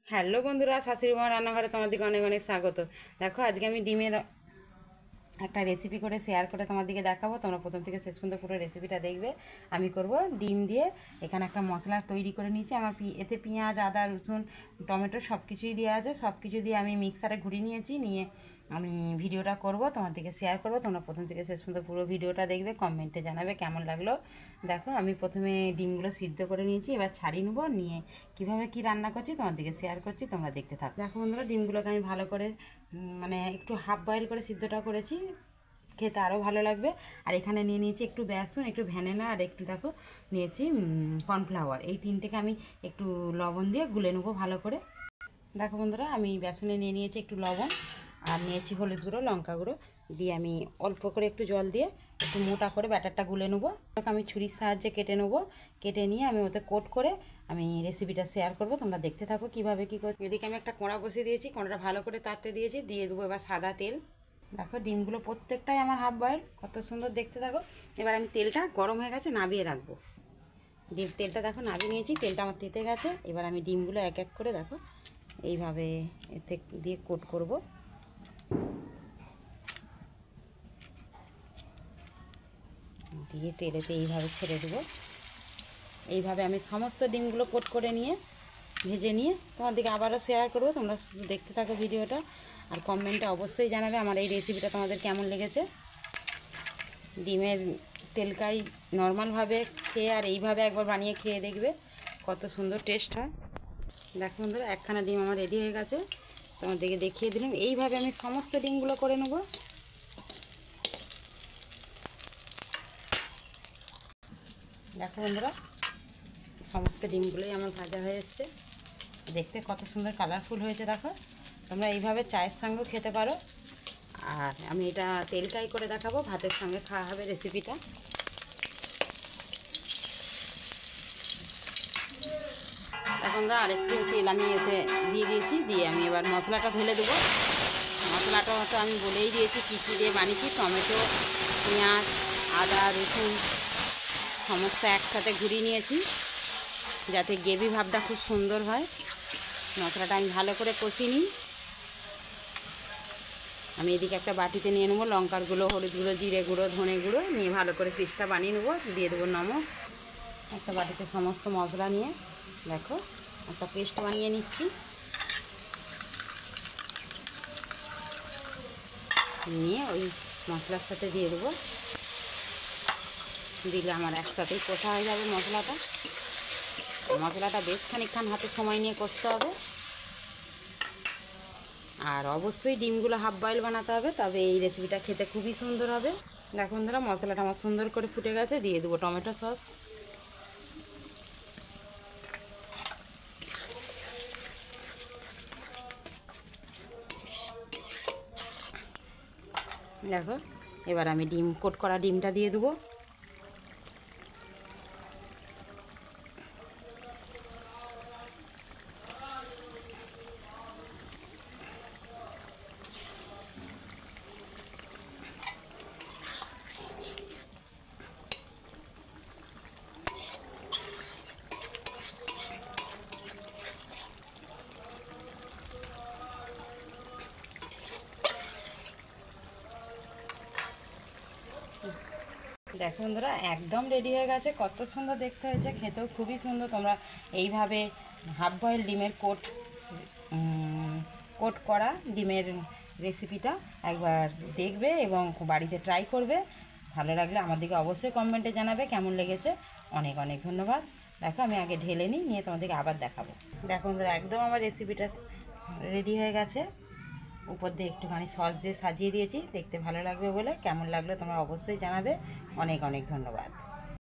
Hello বন্ধুরা, শাশুড়ি মা রান্নাঘরে তোমাদেরকে অনেক অনেক স্বাগত। দেখো আজকে আমি ডিমের একটা রেসিপি করে শেয়ার করে তোমাদেরকে দেখাবো। তোমরা প্রথম থেকে শেষ পর্যন্ত পুরো রেসিপিটা দেখবে। আমি করব ডিম দিয়ে এখানে একটা মশলা তৈরি করে নিয়েছি। আমার এতে পেঁয়াজ, আদা, রসুন, টমেটো সব কিছুই দেওয়া আছে। সব কিছু দিয়ে আমি মিক্সারে ঘুরিয়ে নিয়েছি। নিয়ে আমি ভিডিওটা করব, তোমাদেরকে শেয়ার করব। তোমরা প্রথম থেকে শেষ পর্যন্ত পুরো ভিডিওটা দেখবে, কমেন্টে জানাবে কেমন লাগলো। দেখো আমি প্রথমে ডিমগুলো সিদ্ধ করে নিয়েছি, এবার ছাড়িয়ে নেবো। নিয়ে কীভাবে কী রান্না করছি তোমাদেরকে শেয়ার করছি, তোমরা দেখতে থাকো। দেখো বন্ধুরা, ডিমগুলোকে আমি ভালো করে মানে একটু হাফ বয়েল করে সিদ্ধটা করেছি, খেতে আরও ভালো লাগবে। আর এখানে নিয়ে নিয়েছি একটু বেসন, একটু ভ্যানিলা, আর একটু দেখো নিয়েছি কর্নফ্লাওয়ার। এই তিনটেকে আমি একটু লবণ দিয়ে গুলে নেবো ভালো করে। দেখো বন্ধুরা, আমি বেসনে নিয়ে নিয়েছি একটু লবণ, আর নিয়েছি হলুদ গুঁড়ো, লঙ্কা গুঁড়ো দিয়ে আমি অল্প করে একটু জল দিয়ে একটু মোটা করে ব্যাটারটা গুলে নেবো। আমি ছুরির সাহায্যে কেটে নেবো। কেটে নিয়ে আমি ওতে কোট করে আমি রেসিপিটা শেয়ার করব। তোমরা দেখতে থাকো কীভাবে কী করছি। এদিকে আমি একটা কোঁড়া বসিয়ে দিয়েছি, কোঁড়াটা ভালো করে তাড়তে দিয়েছি। দিয়ে দেবো এবার সাদা তেল। দেখো ডিমগুলো প্রত্যেকটাই আমার হাফ বয়েল, কত সুন্দর দেখতে থাকো। এবার আমি তেলটা গরম হয়ে গেছে, নাবিয়ে রাখবো। তেলটা দেখো নাবিয়ে নিয়েছি, তেলটা আমার তেতে গেছে। এবার আমি ডিমগুলো এক এক করে দেখো এইভাবে এতে দিয়ে কোট করব। দিয়ে তেলেতে এইভাবে ছেড়ে দেবো। এইভাবে আমি সমস্ত ডিমগুলো কোট করে নিয়ে ভেজে নিয়ে তোমাদেরকে আবারও শেয়ার করবো। তোমরা শুধু দেখতে থাকো ভিডিওটা, আর কমেন্টে অবশ্যই জানাবে আমার এই রেসিপিটা তোমাদের কেমন লেগেছে। ডিমের তেলকাই নর্মালভাবে খেয়ে আর এইভাবে একবার বানিয়ে খেয়ে দেখবে কত সুন্দর টেস্ট হয়। দেখো বন্ধুরা, একখানা ডিম আমার রেডি হয়ে গেছে, তোমাদেরকে দেখিয়ে দিলাম। এইভাবে আমি সমস্ত ডিমগুলো করে নেব। দেখো বন্ধুরা, সমস্ত ডিমগুলোই আমার ভাজা হয়ে এসছে, দেখতে কত সুন্দর কালারফুল হয়েছে। দেখো তোমরা এইভাবে চায়ের সঙ্গেও খেতে পারো, আর আমি এটা তেলটাই করে দেখাবো, ভাতের সঙ্গে খাওয়া হবে রেসিপিটা। এখন আরেকটু তেল আমি এতে দিয়ে দিয়েছি, দিয়ে আমি এবার মশলাটা ঢেলে দেবো। মশলাটা তো আমি বলেই দিয়েছি কী কী দিয়ে বানিয়েছি। টমেটো, পেঁয়াজ, আদা, রসুন সমস্ত একসাথে ঘুরিয়ে নিয়েছি, যাতে গ্রেভি ভাবটা খুব সুন্দর হয়। মশলাটা আমি ভালো করে কষিয়ে নিই। আমি এদিকে একটা বাটিতে নিয়ে নেবো লঙ্কার গুঁড়ো, হলুদ গুঁড়ো, জিরে গুঁড়ো, ধনে গুঁড়ো নিয়ে ভালো করে পেস্টটা বানিয়ে নেবো। দিয়ে দেবো নমক। একটা বাটিতে সমস্ত মশলা নিয়ে দেখো একটা পেস্ট বানিয়ে নিচ্ছি। নিয়ে ওই মশলার সাথে দিয়ে দেবো। দিলে আমার একসাথেই কষা হয়ে যাবে মশলাটা। মশলাটা বেশ খানিকক্ষণ হাতে সময় নিয়ে কষতে হবে। আর অবশ্যই ডিমগুলো হাফ বয়েল বানাতে হবে, তবে এই রেসিপিটা খেতে খুবই সুন্দর হবে। দেখো বন্ধুরা, মশলাটা আমার সুন্দর করে ফুটে গেছে। দিয়ে দেবো টমেটো সস। দেখো এবার আমি কোট করা ডিমটা দিয়ে দেবো। দেখো বন্ধুরা, একদম রেডি হয়ে গেছে, কত সুন্দর দেখতে হয়েছে, খেতেও খুবই সুন্দর। তোমরা এইভাবে হাফ বয়েল ডিমের কোট করা ডিমের রেসিপিটা একবার দেখবে এবং বাড়িতে ট্রাই করবে। ভালো লাগলে আমাদেরকে অবশ্যই কমেন্টে জানাবে কেমন লেগেছে। অনেক অনেক ধন্যবাদ। দেখো আমি আগে ঢেলে নিই, নিয়ে তোমাদেরকে আবার দেখাবো। দেখো বন্ধুরা, একদম আমার রেসিপিটা রেডি হয়ে গেছে। উপর দিয়ে একটুখানি সস দিয়ে সাজিয়ে দিয়েছি, দেখতে ভালো লাগবে বলে। কেমন লাগলো তোমরা অবশ্যই জানাবে। অনেক অনেক ধন্যবাদ।